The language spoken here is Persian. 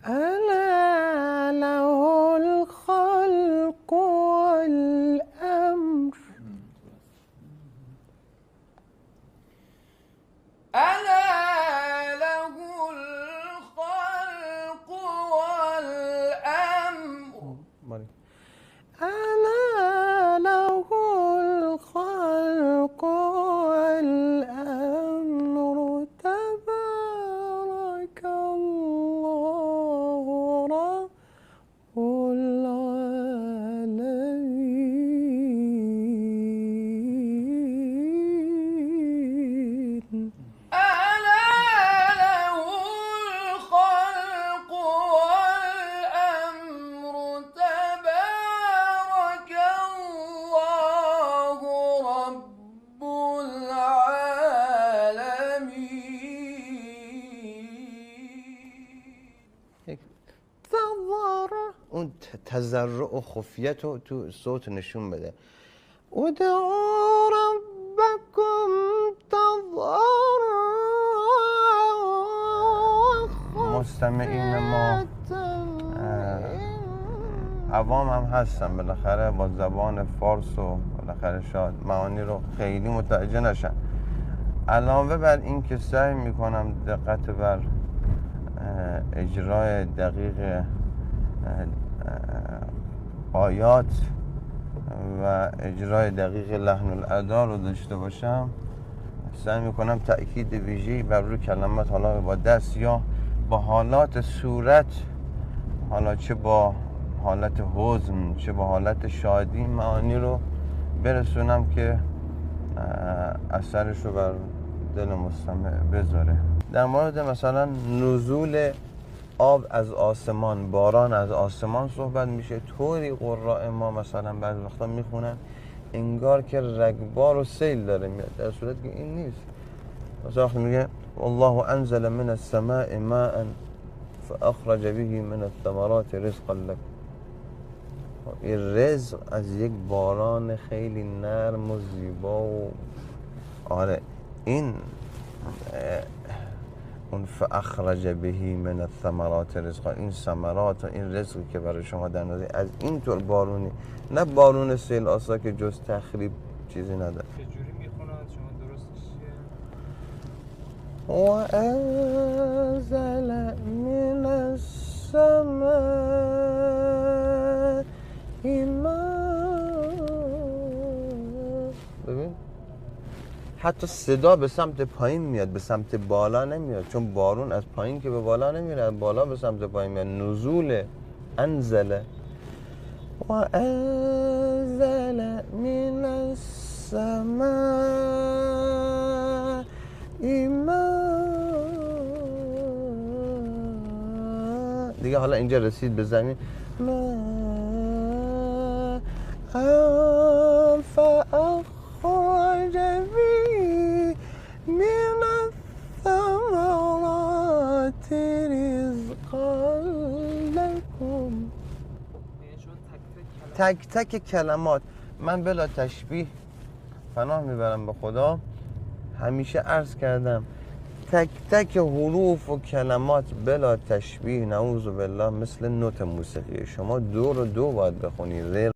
ألا له الخلق والأمر ألا له الخلق والأمر ألا له الخلق والأمر تبارك الله رب العالمين ألا له الخلق والأمر تبارك الله رب العالمين. تضرع اون تضرع و خفیت رو تو صوت نشون بده. ادعوا ربکم تضرعا مستمعین ما عوام هم هستن بالاخره با زبان فارس و بالاخره شاید معانی رو خیلی متوجه نشن. علاوه بر این که سعی میکنم دقت بر اجرای دقیق آیات و اجرای دقیق لحن الادا رو داشته باشم، سعی میکنم تأکید ویژه‌ای بر روی کلمات، حالا با دست یا با حالات صورت، حالا چه با حالت حزن چه با حالت شادی، معانی رو برسونم که اثرش رو بر دل مستمع بذاره. در مورد مثلا نزول آب از آسمان، باران از آسمان صحبت میشه. طوری قراء ما مثلا بعض وقتا میخونن انگار که رگبار و سیل داره میاد، در صورتی که این نیست. مثلا وقتی میگه والله انزل من السماء ماء فاخرج به من الثمرات رزقا لكم. این رزق از یک باران خیلی نرم و زیبا و آره این اون فاخرج به من الثمرات رزقا، این ثمرات و این رزقی که برای شما در نظر از این طور بارونی، نه بارون سیل آسا که جز تخریب چیزی نداره. چجوری میخونن شما درستش چیه؟ و انزل من السماء ماء. ببین حتی صدا به سمت پایین میاد، به سمت بالا نمیاد، چون بارون از پایین که به بالا نمیره، از بالا به سمت پایین میاد. نزول انزله. و انزل من السماء ماء. دیگه حالا اینجا رسید به زمین. ماء فأخرج به من الثمرات رزقا لكم. تک تک کلمات، من بلا تشبیه پناه میبرم به خدا، همیشه عرض کردم تک تک حروف و کلمات بلا تشبیه نعوذ بالله مثل نوت موسیقی. شما دو رو دو باید بخونی.